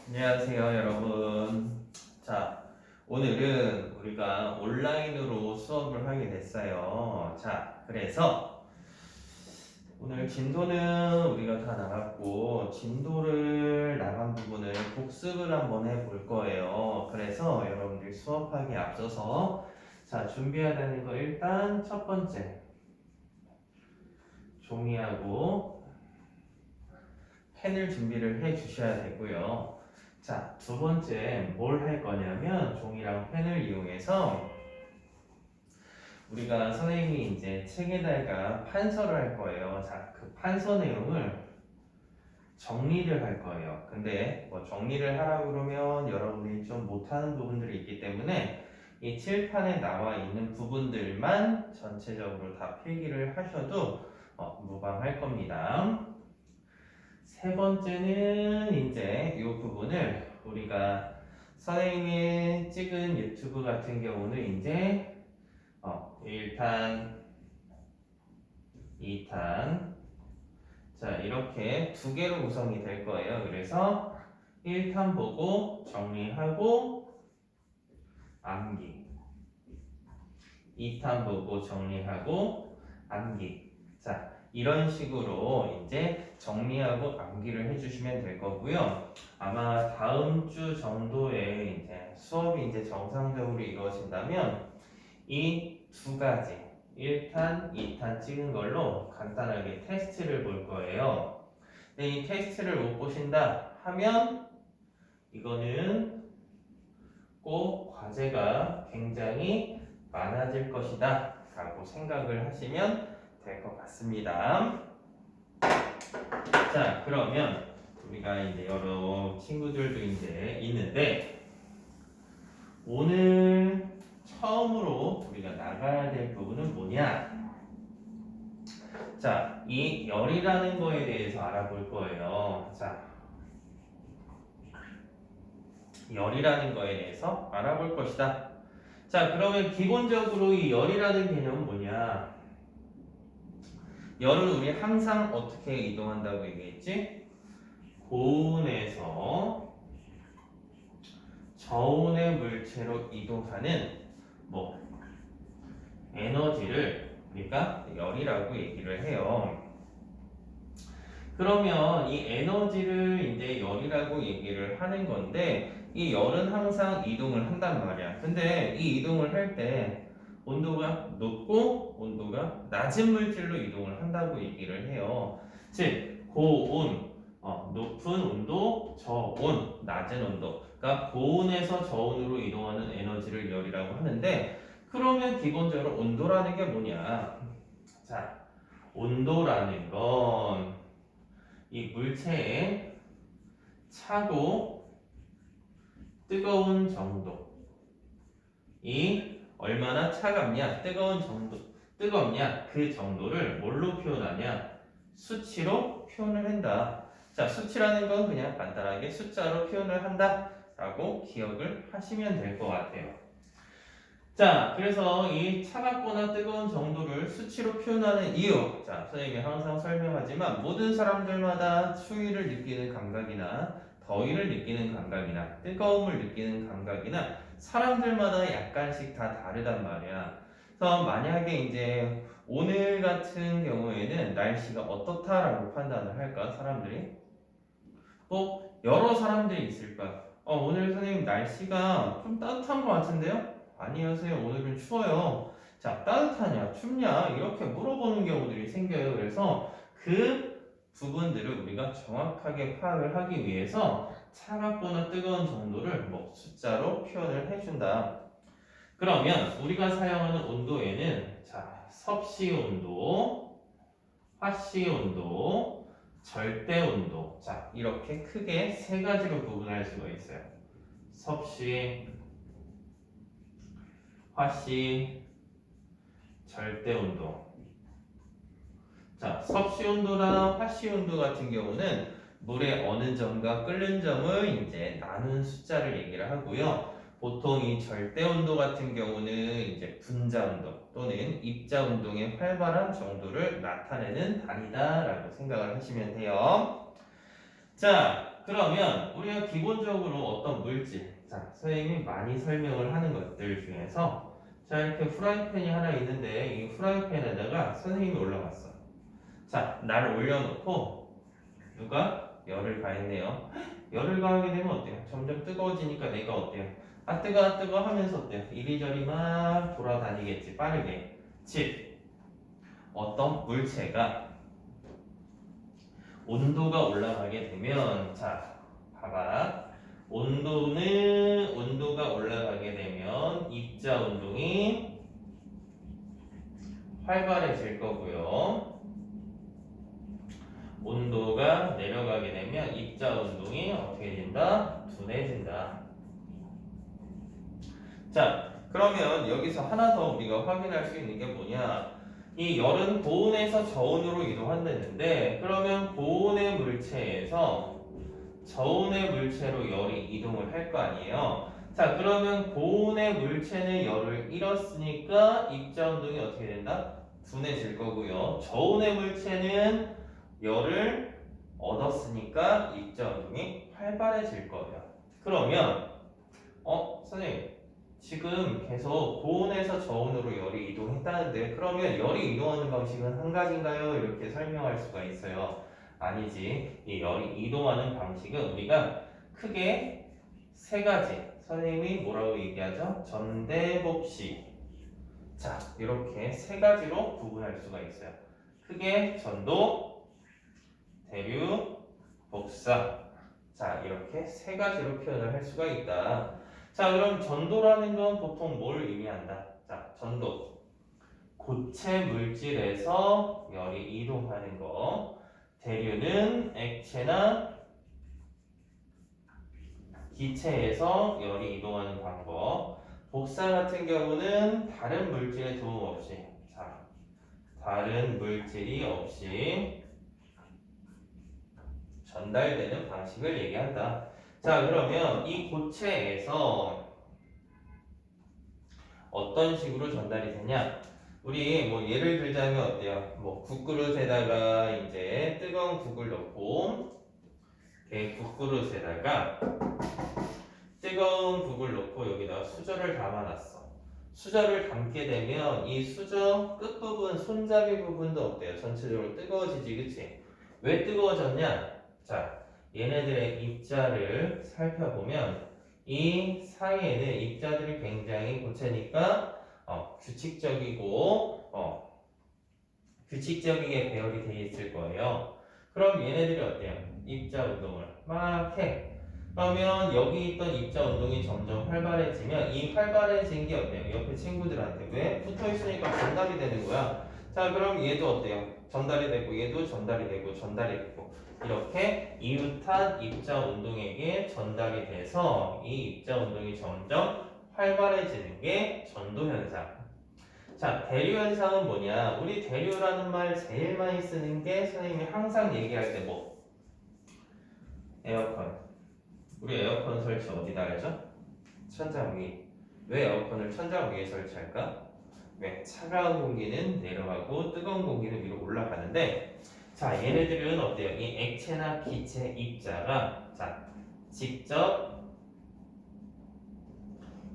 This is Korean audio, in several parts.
안녕하세요, 여러분. 자, 오늘은 우리가 온라인으로 수업을 하게 됐어요. 자, 그래서 오늘 진도는 우리가 다 나갔고, 진도를 나간 부분을 복습을 한번 해볼 거예요. 그래서 여러분들 수업하기에 앞서서 자, 준비해야 되는 거 일단 첫 번째, 종이하고 펜을 준비를 해 주셔야 되고요. 자, 두 번째 뭘 할 거냐면 종이랑 펜을 이용해서 우리가 선생님이 이제 책에다가 판서를 할 거예요. 자, 그 판서 내용을 정리를 할 거예요. 근데 뭐 정리를 하라고 그러면 여러분들이 좀 못하는 부분들이 있기 때문에 이 칠판에 나와 있는 부분들만 전체적으로 다 필기를 하셔도 무방할 겁니다. 세 번째는 이제 이 부분을 우리가 선생님이 찍은 유튜브 같은 경우는 이제 1탄, 2탄 자 이렇게 두 개로 구성이 될 거예요. 그래서 1탄 보고 정리하고 암기 2탄 보고 정리하고 암기 자 이런 식으로 이제 정리하고 암기를 해주시면 될 거고요. 아마 다음 주 정도에 이제 수업이 이제 정상적으로 이루어진다면 이 두 가지 1탄, 2탄 찍은 걸로 간단하게 테스트를 볼 거예요. 근데 이 테스트를 못 보신다 하면 이거는 꼭 과제가 굉장히 많아질 것이다 라고 생각을 하시면 될 것 같습니다. 자, 그러면 우리가 이제 여러 친구들도 이제 있는데 오늘 처음으로 우리가 나가야 될 부분은 뭐냐? 자, 이 열이라는 거에 대해서 알아볼 거예요. 자, 열이라는 거에 대해서 알아볼 것이다. 자, 그러면 기본적으로 이 열이라는 개념은 뭐냐? 열은 우리 항상 어떻게 이동한다고 얘기했지? 고온에서 저온의 물체로 이동하는 뭐 에너지를 우리가 열이라고 얘기를 해요. 그러면 이 에너지를 이제 열이라고 얘기를 하는 건데 이 열은 항상 이동을 한단 말이야. 근데 이 이동을 할 때 온도가 높고 온도가 낮은 물질로 이동을 한다고 얘기를 해요. 즉 고온, 높은 온도, 저온, 낮은 온도. 그러니까 고온에서 저온으로 이동하는 에너지를 열이라고 하는데 그러면 기본적으로 온도라는 게 뭐냐? 자, 온도라는 건 이 물체의 차고 뜨거운 정도 이 얼마나 차갑냐 뜨거운 정도 뜨겁냐 그 정도를 뭘로 표현하냐 수치로 표현을 한다. 자 수치라는 건 그냥 간단하게 숫자로 표현을 한다 라고 기억을 하시면 될 것 같아요. 자 그래서 이 차갑거나 뜨거운 정도를 수치로 표현하는 이유 자 선생님이 항상 설명하지만 모든 사람들마다 추위를 느끼는 감각이나 더위를 느끼는 감각이나 뜨거움을 느끼는 감각이나 사람들마다 약간씩 다 다르단 말이야. 그래서 만약에 이제 오늘 같은 경우에는 날씨가 어떻다라고 판단을 할까 사람들이 또 여러 사람들이 있을 거야. 오늘 선생님 날씨가 좀 따뜻한 것 같은데요? 아니하세요. 오늘은 추워요. 자, 따뜻하냐, 춥냐 이렇게 물어보는 경우들이 생겨요. 그래서 그 부분들을 우리가 정확하게 파악을 하기 위해서 차갑거나 뜨거운 정도를 뭐 숫자로 표현을 해준다. 그러면 우리가 사용하는 온도에는 자, 섭씨 온도, 화씨 온도, 절대 온도. 자, 이렇게 크게 세 가지로 구분할 수가 있어요. 섭씨, 화씨, 절대 온도. 자, 섭씨 온도나 화씨 온도 같은 경우는 물의 어느 점과 끓는 점을 이제 나눈 숫자를 얘기를 하고요. 보통 이 절대 온도 같은 경우는 이제 분자 운동 또는 입자 운동의 활발한 정도를 나타내는 단위다라고 생각을 하시면 돼요. 자, 그러면 우리가 기본적으로 어떤 물질, 자, 선생님이 많이 설명을 하는 것들 중에서 자, 이렇게 후라이팬이 하나 있는데 이 후라이팬에다가 선생님이 올라갔어. 자, 나를 올려놓고 누가 열을 가했네요. 열을 가하게 되면 어때요? 점점 뜨거워지니까 내가 어때요? 아 뜨거 아 뜨거 하면서 어때요? 이리저리 막 돌아다니겠지 빠르게. 즉 어떤 물체가 온도가 올라가게 되면 자 봐봐 온도가 올라가게 되면 입자 운동이 활발해질 거고요. 온도가 내려가게 되면 입자 운동이 어떻게 된다? 둔해진다. 자, 그러면 여기서 하나 더 우리가 확인할 수 있는 게 뭐냐? 이 열은 고온에서 저온으로 이동한다는데, 그러면 고온의 물체에서 저온의 물체로 열이 이동을 할 거 아니에요? 자, 그러면 고온의 물체는 열을 잃었으니까 입자 운동이 어떻게 된다? 둔해질 거고요. 저온의 물체는 열을 얻었으니까 입자 운동이 활발해질 거예요. 그러면 선생님 지금 계속 고온에서 저온으로 열이 이동했다는데 그러면 열이 이동하는 방식은 한 가지인가요? 이렇게 설명할 수가 있어요. 아니지. 이 열이 이동하는 방식은 우리가 크게 세 가지. 선생님이 뭐라고 얘기하죠? 전대복식. 자, 이렇게 세 가지로 구분할 수가 있어요. 크게 전도, 대류, 복사. 자, 이렇게 세 가지로 표현을 할 수가 있다. 자, 그럼 전도라는 건 보통 뭘 의미한다? 자, 전도. 고체 물질에서 열이 이동하는 거. 대류는 액체나 기체에서 열이 이동하는 방법. 복사 같은 경우는 다른 물질의 도움 없이, 자, 다른 물질이 없이 전달되는 방식을 얘기한다. 자, 그러면 이 고체에서 어떤 식으로 전달이 되냐? 우리 뭐 예를 들자면 어때요? 뭐 국그릇에다가 이제 뜨거운 국을 넣고 국그릇에다가 뜨거운 국을 넣고 여기다가 수저를 담아놨어. 수저를 담게 되면 이 수저 끝부분, 손잡이 부분도 어때요? 전체적으로 뜨거워지지, 그치? 왜 뜨거워졌냐? 자, 얘네들의 입자를 살펴보면 이 사이에는 입자들이 굉장히 고체니까 규칙적이게 배열이 되어 있을 거예요. 그럼 얘네들이 어때요? 입자 운동을 막 해. 그러면 여기 있던 입자 운동이 점점 활발해지면 이 활발해진 게 어때요? 옆에 친구들한테 왜? 붙어 있으니까 전달이 되는 거야. 자, 그럼 얘도 어때요? 전달이 되고 얘도 전달이 되고 전달이 되고 이렇게 이웃한 입자 운동에게 전달이 돼서 이 입자 운동이 점점 활발해지는 게 전도 현상. 자, 대류 현상은 뭐냐? 우리 대류라는 말 제일 많이 쓰는 게 선생님이 항상 얘기할 때 뭐? 에어컨. 우리 에어컨 설치 어디다 하죠? 천장 위. 왜 에어컨을 천장 위에 설치할까? 왜? 차가운 공기는 내려가고 뜨거운 공기는 위로 올라가는데 자, 얘네들은 어때요? 이 액체나 기체 입자가 자, 직접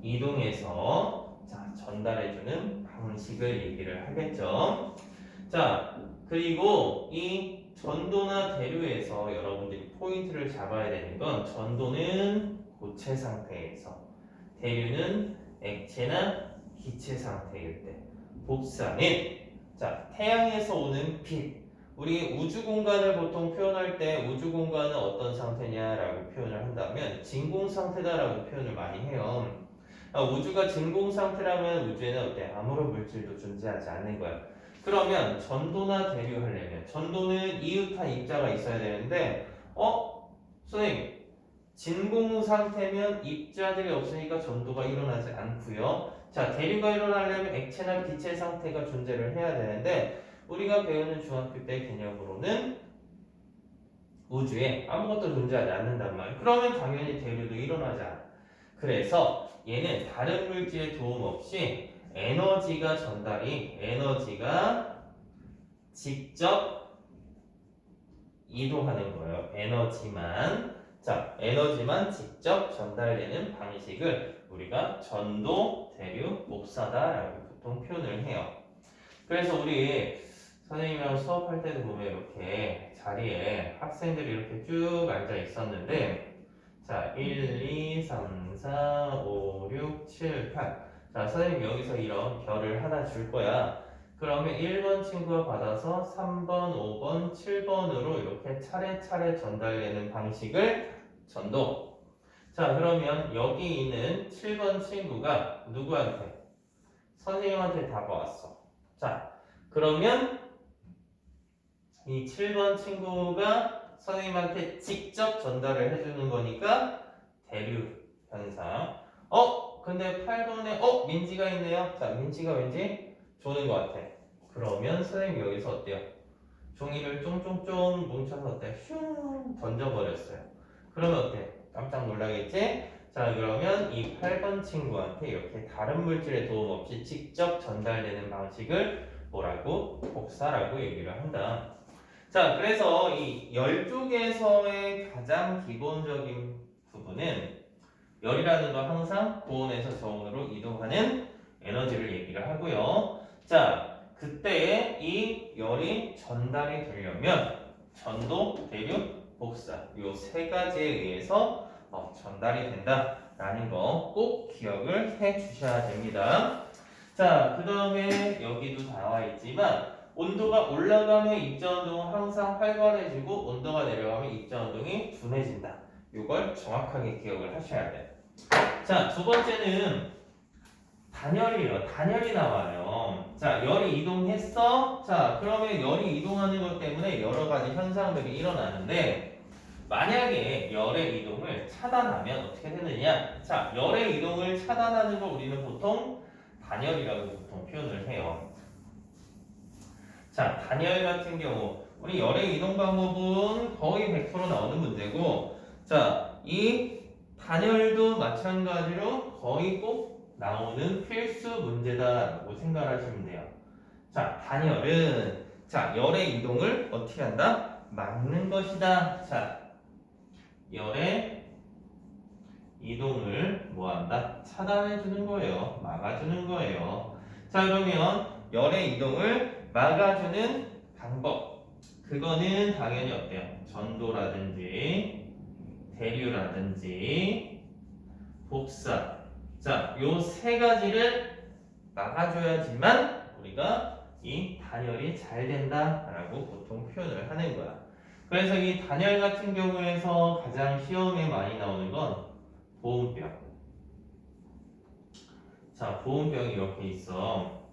이동해서 자, 전달해주는 방식을 얘기를 하겠죠. 자, 그리고 이 전도나 대류에서 여러분들이 포인트를 잡아야 되는 건 전도는 고체 상태에서 대류는 액체나 기체 상태일 때 복사는 자, 태양에서 오는 빛 우리 우주 공간을 보통 표현할 때 우주 공간은 어떤 상태냐라고 표현을 한다면 진공 상태다라고 표현을 많이 해요. 우주가 진공 상태라면 우주에는 어때? 아무런 물질도 존재하지 않는 거야. 그러면 전도나 대류하려면 전도는 이웃한 입자가 있어야 되는데 선생님 진공 상태면 입자들이 없으니까 전도가 일어나지 않고요. 자, 대류가 일어나려면 액체나 기체 상태가 존재를 해야 되는데 우리가 배우는 중학교 때 개념으로는 우주에 아무것도 존재하지 않는단 말이에요. 그러면 당연히 대류도 일어나지 않아. 그래서 얘는 다른 물질의 도움 없이 에너지가 직접 이동하는 거예요. 에너지만. 자, 에너지만 직접 전달되는 방식을 우리가 전도, 대류, 복사다라고 보통 표현을 해요. 그래서 우리 선생님이랑 수업할 때도 보면 이렇게 자리에 학생들이 이렇게 쭉 앉아 있었는데, 자, 1, 2, 3, 4, 5, 6, 7, 8. 자, 선생님 여기서 이런 별을 하나 줄 거야. 그러면 1번 친구가 받아서 3번, 5번, 7번으로 이렇게 차례차례 전달되는 방식을 전도. 자, 그러면 여기 있는 7번 친구가 누구한테? 선생님한테 답 왔어. 자, 그러면 이 7번 친구가 선생님한테 직접 전달을 해주는 거니까 대류 현상. 근데 8번에 민지가 있네요. 자, 민지가 왠지 조는 것 같아. 그러면 선생님이 여기서 어때요? 종이를 쫑쫑쫑 뭉쳐서 어때? 슝 던져버렸어요. 그러면 어때? 깜짝 놀라겠지? 자, 그러면 이 8번 친구한테 이렇게 다른 물질의 도움 없이 직접 전달되는 방식을 뭐라고? 복사라고 얘기를 한다. 자, 그래서 이 열 쪽에서의 가장 기본적인 부분은 열이라는 건 항상 고온에서 저온으로 이동하는 에너지를 얘기를 하고요. 자, 그때 이 열이 전달이 되려면 전도, 대류, 복사 요 세 가지에 의해서 전달이 된다라는 거 꼭 기억을 해 주셔야 됩니다. 자, 그 다음에 여기도 나와 있지만 온도가 올라가면 입자운동은 항상 활발해지고 온도가 내려가면 입자운동이 둔해진다. 이걸 정확하게 기억을 하셔야 돼요. 자, 두 번째는 단열이에요. 단열이 나와요. 자, 열이 이동했어. 자, 그러면 열이 이동하는 것 때문에 여러 가지 현상들이 일어나는데 만약에 열의 이동을 차단하면 어떻게 되느냐? 자, 열의 이동을 차단하는 걸 우리는 보통 단열이라고 보통 표현을 해요. 자, 단열 같은 경우 우리 열의 이동 방법은 거의 100% 나오는 문제고, 자, 이 단열도 마찬가지로 거의 꼭 나오는 필수 문제다라고 생각하시면 돼요. 자, 단열은 자, 열의 이동을 어떻게 한다? 막는 것이다. 자, 열의 이동을 뭐한다? 차단해 주는 거예요. 막아주는 거예요. 자, 그러면 열의 이동을 막아주는 방법. 그거는 당연히 어때요? 전도라든지 대류라든지 복사. 자, 요 세 가지를 막아줘야지만 우리가 이 단열이 잘 된다라고 보통 표현을 하는 거야. 그래서 이 단열 같은 경우에서 가장 시험에 많이 나오는 건 보온병. 자, 보온병이 이렇게 있어.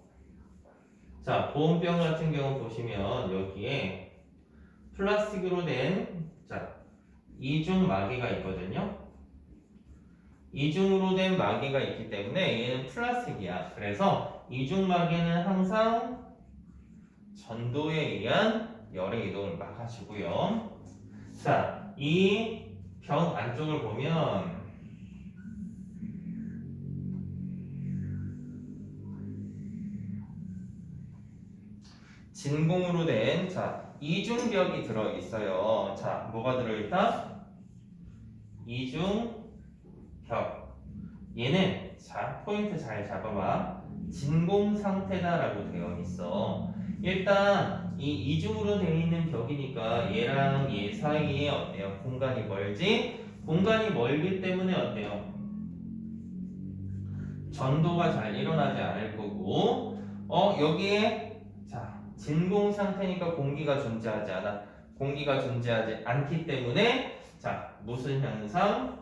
자, 보온병 같은 경우 보시면 여기에 플라스틱으로 된 자, 이중 마개가 있거든요. 이중으로 된 마개가 있기 때문에 얘는 플라스틱이야. 그래서 이중 마개는 항상 전도에 의한 열의 이동을 막아주고요. 자, 이 병 안쪽을 보면 진공으로 된 자, 이중벽이 들어 있어요. 자, 뭐가 들어 있다? 이중벽. 얘는 자, 포인트 잘 잡아봐. 진공 상태다라고 되어 있어. 일단 이 이중으로 되어 있는 벽이니까 얘랑 얘 사이에 어때요? 공간이 멀지? 공간이 멀기 때문에 어때요? 전도가 잘 일어나지 않을 거고, 여기에 자, 진공 상태니까 공기가 존재하지 않아. 공기가 존재하지 않기 때문에 자, 무슨 현상?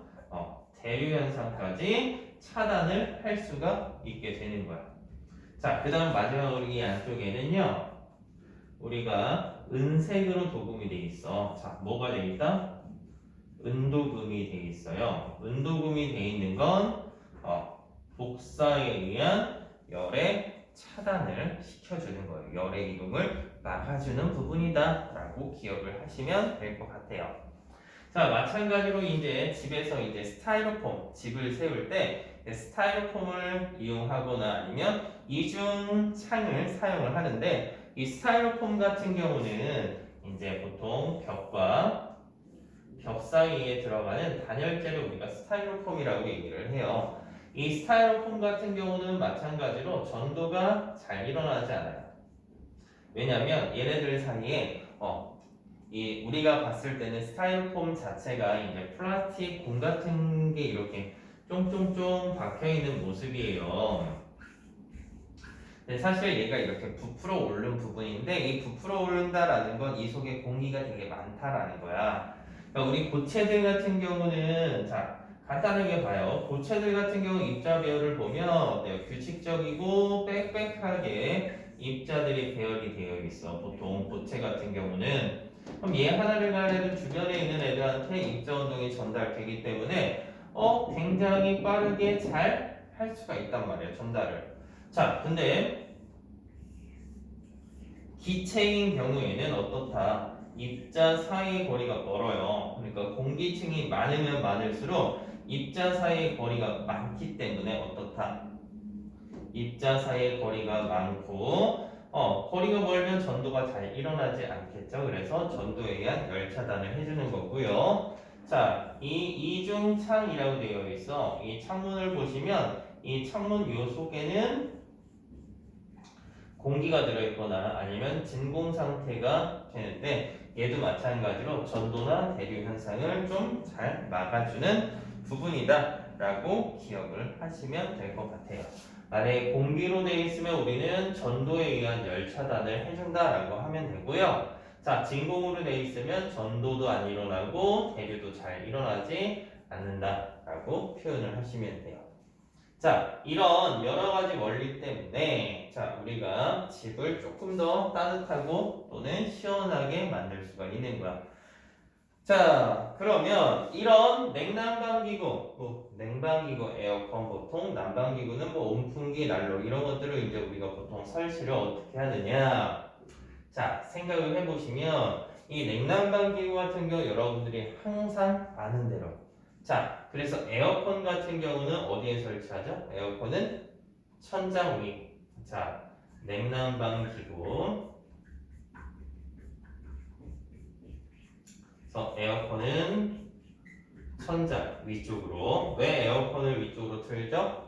대류 현상까지 차단을 할 수가 있게 되는 거야. 자, 그 다음 마지막으로 이 안쪽에는요, 우리가 은색으로 도금이 돼 있어. 자, 뭐가 돼 있다? 은도금이 돼 있어요. 은도금이 돼 있는 건 복사에 의한 열의 차단을 시켜주는 거예요. 열의 이동을 막아주는 부분이다 라고 기억을 하시면 될 것 같아요. 자, 마찬가지로 이제 집에서 이제 스타이로폼 집을 세울 때 스타이로폼을 이용하거나 아니면 이중 창을 사용을 하는데 이 스타이로폼 같은 경우는 이제 보통 벽과 벽 사이에 들어가는 단열재를 우리가 스타이로폼이라고 얘기를 해요. 이 스타이로폼 같은 경우는 마찬가지로 전도가 잘 일어나지 않아요. 왜냐하면 얘네들 사이에 이 우리가 봤을 때는 스타이로폼 자체가 이제 플라스틱 공 같은 게 이렇게 쫑쫑쫑 박혀 있는 모습이에요. 근데 사실 얘가 이렇게 부풀어 오른 부분인데 이 부풀어 오른다라는 건 이 속에 공기가 되게 많다라는 거야. 그러니까 우리 고체들 같은 경우는 자 간단하게 봐요. 고체들 같은 경우 입자 배열을 보면 어때요? 규칙적이고 빽빽하게 입자들이 배열이 되어 있어. 보통 고체 같은 경우는 그럼 얘 하나를 가려도 주변에 있는 애들한테 입자 운동이 전달되기 때문에 굉장히 빠르게 잘 할 수가 있단 말이에요. 전달을. 자, 근데 기체인 경우에는 어떻다? 입자 사이의 거리가 멀어요. 그러니까 공기층이 많으면 많을수록 입자 사이의 거리가 많기 때문에 어떻다? 입자 사이의 거리가 많고 거리가 멀면 전도가 잘 일어나지 않겠죠. 그래서 전도에 의한 열 차단을 해주는 거고요. 자, 이 이중창이라고 되어 있어. 이 창문을 보시면 이 창문 요 속에는 공기가 들어있거나 아니면 진공 상태가 되는데 얘도 마찬가지로 전도나 대류 현상을 좀 잘 막아주는 부분이다 라고 기억을 하시면 될 것 같아요. 만약에 공기로 되어 있으면 우리는 전도에 의한 열 차단을 해준다 라고 하면 되고요. 자, 진공으로 되어 있으면 전도도 안 일어나고 대류도 잘 일어나지 않는다 라고 표현을 하시면 돼요. 자, 이런 여러 가지 원리 때문에 자, 우리가 집을 조금 더 따뜻하고 또는 시원하게 만들 수가 있는 거야. 자, 그러면 이런 냉난방기구, 냉방기구, 에어컨 보통, 난방기구는 뭐 온풍기, 난로 이런 것들을 이제 우리가 보통 설치를 어떻게 하느냐. 자, 생각을 해보시면 이 냉난방기구 같은 경우 여러분들이 항상 아는 대로 자, 그래서 에어컨 같은 경우는 어디에 설치하죠? 에어컨은 천장 위. 자, 냉난방기구. 그래서 에어컨은 천장 위쪽으로. 왜 에어컨을 위쪽으로 틀죠?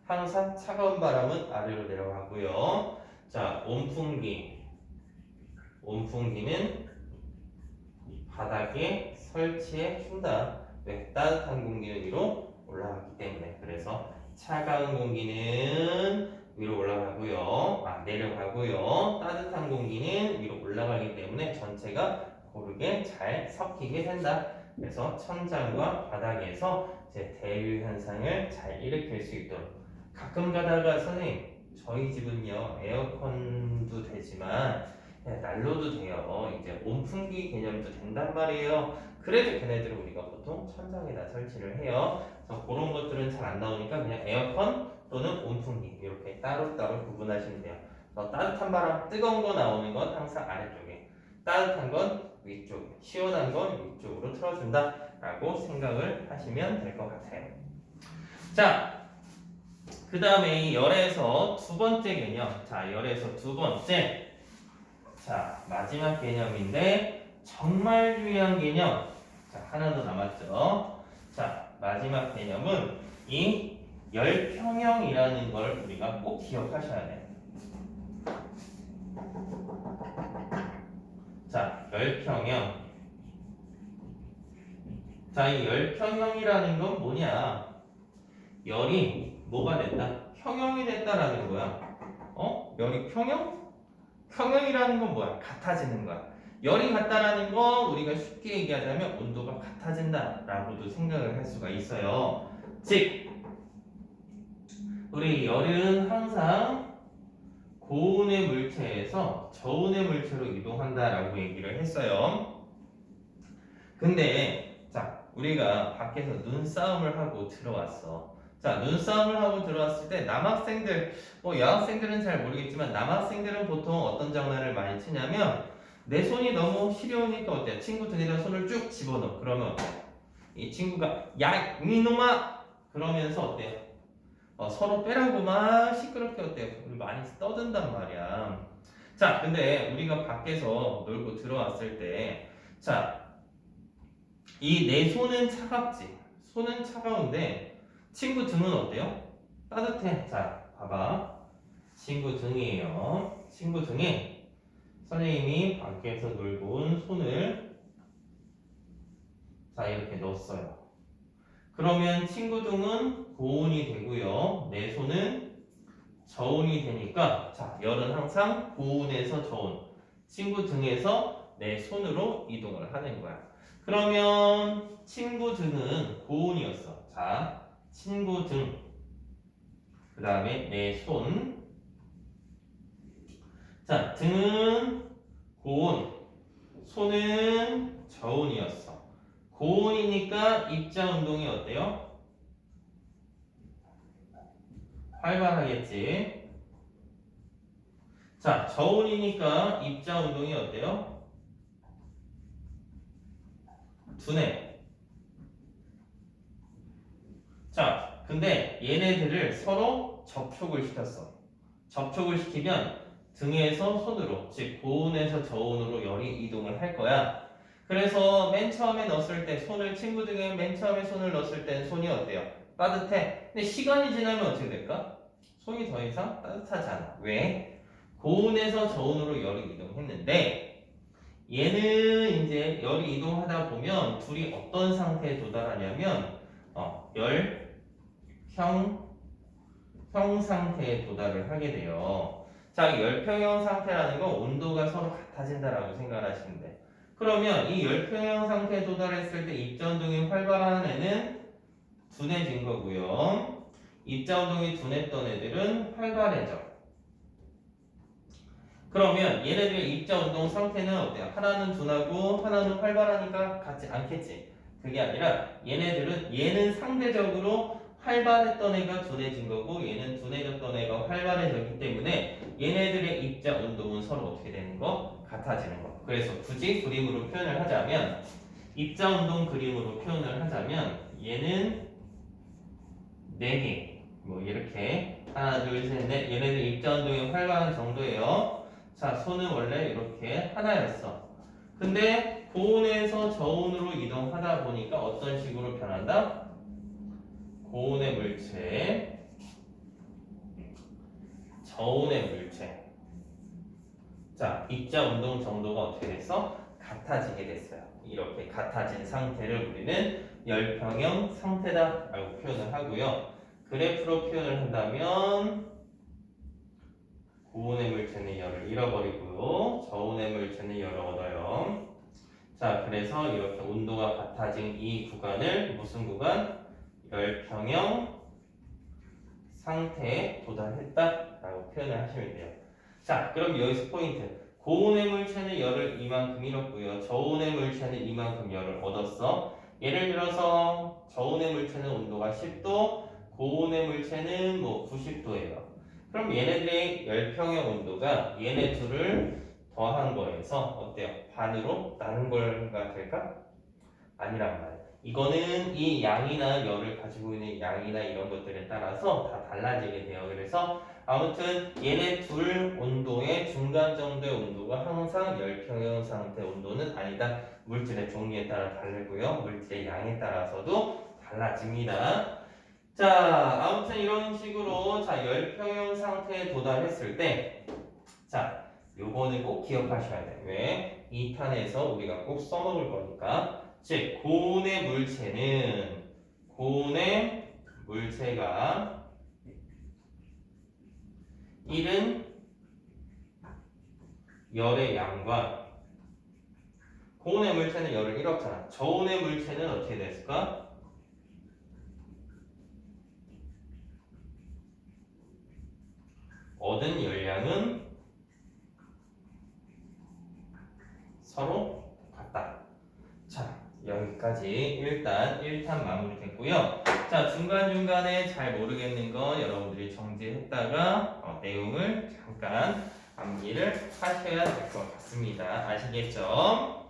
항상 차가운 바람은 아래로 내려가고요. 자, 온풍기. 온풍기는 바닥에 설치해 준다. 왜? 따뜻한 공기는 위로 올라가기 때문에. 그래서 차가운 공기는 위로 올라가고요. 내려가고요. 따뜻한 공기는 위로 올라가기 때문에 전체가 고르게 잘 섞이게 된다. 그래서 천장과 바닥에서 이제 대류 현상을 잘 일으킬 수 있도록. 가끔 가다가 선생님, 저희 집은요 에어컨도 되지만 난로도 돼요. 이제 온풍기 개념도 된단 말이에요. 그래도 걔네들은 우리가 보통 천장에다 설치를 해요. 그래서 그런 것들은 잘 안 나오니까 그냥 에어컨 또는 온풍기 이렇게 따로따로 구분하시면 돼요. 그래서 따뜻한 바람, 뜨거운 거 나오는 건 항상 아래쪽에, 따뜻한 건 위쪽에, 시원한 건 위쪽으로 틀어준다 라고 생각을 하시면 될 것 같아요. 자, 그 다음에 이 열에서 두 번째 개념. 자, 열에서 두 번째. 자, 마지막 개념인데 정말 중요한 개념. 자, 하나 더 남았죠. 자, 마지막 개념은 이 열평형이라는 걸 우리가 꼭 기억하셔야 돼요. 자, 열평형. 자, 이 열평형이라는 건 뭐냐? 열이 뭐가 됐다? 평형이 됐다라는 거야. 열이 평형? 평형이라는 건 뭐야? 같아지는 거야. 열이 같다라는 건 우리가 쉽게 얘기하자면 온도가 같아진다라고도 생각을 할 수가 있어요. 즉, 우리 열은 항상 고온의 물체에서 저온의 물체로 이동한다라고 얘기를 했어요. 근데 자, 우리가 밖에서 눈싸움을 하고 들어왔어. 자, 눈싸움을 하고 들어왔을 때 남학생들, 여학생들은 잘 모르겠지만 남학생들은 보통 어떤 장난을 많이 치냐면 내 손이 너무 시려우니까 어때? 친구 등에다 손을 쭉 집어넣어. 그러면 이 친구가 야, 이놈아! 그러면서 어때요? 서로 빼라고 막 시끄럽게 어때요? 많이 떠든단 말이야. 자, 근데 우리가 밖에서 놀고 들어왔을 때 자, 이 내 손은 차갑지. 손은 차가운데 친구 등은 어때요? 따뜻해. 자, 봐봐. 친구 등이에요. 친구 등에 선생님이 밖에서 놀고 온 손을 자 이렇게 넣었어요. 그러면 친구 등은 고온이 되고요. 내 손은 저온이 되니까 자 열은 항상 고온에서 저온 친구 등에서 내 손으로 이동을 하는 거야. 그러면 친구 등은 고온이었어. 자 친구 등 그 다음에 내 손. 자 등은 고온 손은 저온이었어. 고온이니까 입자 운동이 어때요? 활발하겠지. 자, 저온이니까 입자 운동이 어때요? 둔해. 자, 근데 얘네들을 서로 접촉을 시켰어. 접촉을 시키면 등에서 손으로, 즉 고온에서 저온으로 열이 이동을 할 거야. 그래서 맨 처음에 넣었을 때 손을 친구 등에 맨 처음에 손을 넣었을 땐 손이 어때요? 따뜻해. 근데 시간이 지나면 어떻게 될까? 손이 더 이상 따뜻하지 않아. 왜? 고온에서 저온으로 열이 이동했는데 얘는 이제 열이 이동하다 보면 둘이 어떤 상태에 도달하냐면 열평형 상태에 도달을 하게 돼요. 자, 열평형 상태라는 건 온도가 서로 같아진다라고 생각하시면 돼. 그러면 이 열평형 상태에 도달했을 때 입자 운동이 활발한 애는 둔해진 거고요. 입자 운동이 둔했던 애들은 활발해져. 그러면 얘네들의 입자 운동 상태는 어때요? 하나는 둔하고 하나는 활발하니까 같지 않겠지. 그게 아니라 얘는 상대적으로 활발했던 애가 둔해진 거고 얘는 둔해졌던 애가 활발해졌기 때문에 얘네들의 입자 운동은 서로 어떻게 되는 거? 같아지는 거. 그래서 굳이 그림으로 표현을 하자면 입자 운동 그림으로 표현을 하자면 얘는 4개 뭐 이렇게 하나 둘 셋 넷 얘네들 입자 운동이 활발한 정도예요. 자 손은 원래 이렇게 하나였어. 근데 고온에서 저온으로 이동하다 보니까 어떤 식으로 변한다? 고온의 물체 저온의 물체. 자 입자 운동 정도가 어떻게 됐어? 같아지게 됐어요. 이렇게 같아진 상태를 우리는 열평형 상태다라고 표현을 하고요. 그래프로 표현을 한다면 고온의 물체는 열을 잃어버리고요. 저온의 물체는 열을 얻어요. 자, 그래서 이렇게 온도가 같아진 이 구간을 무슨 구간? 열평형 상태에 도달했다라고 표현을 하시면 돼요. 자, 그럼 여기서 포인트. 고온의 물체는 열을 이만큼 잃었고요. 저온의 물체는 이만큼 열을 얻었어. 예를 들어서 저온의 물체는 온도가 10도, 고온의 물체는 뭐 90도예요. 그럼 얘네들의 열평형 온도가 얘네 둘을 더한 거에서 어때요? 반으로 나눈 거가 될까? 아니란 말이에요. 이거는 이 양이나 열을 가지고 있는 양이나 이런 것들에 따라서 다 달라지게 돼요. 그래서 아무튼 얘네 둘 온도의 중간 정도의 온도가 항상 열평형 상태 온도는 아니다. 물질의 종류에 따라 다르고요. 물질의 양에 따라서도 달라집니다. 자, 아무튼 이런 식으로 자 열평형 상태에 도달했을 때 자, 요거는 꼭 기억하셔야 돼요. 왜? 2탄에서 우리가 꼭 써먹을 거니까. 즉, 고온의 물체가 잃은 열의 양과 고온의 물체는 열을 잃었잖아. 저온의 물체는 어떻게 됐을까? 얻은 열량은 서로 같다. 자, 여기까지 일단 1탄 마무리됐고요. 자, 중간중간에 잘 모르겠는 건 여러분들이 정지했다가 내용을 잠깐 암기를 하셔야 될 것 같습니다. 아시겠죠?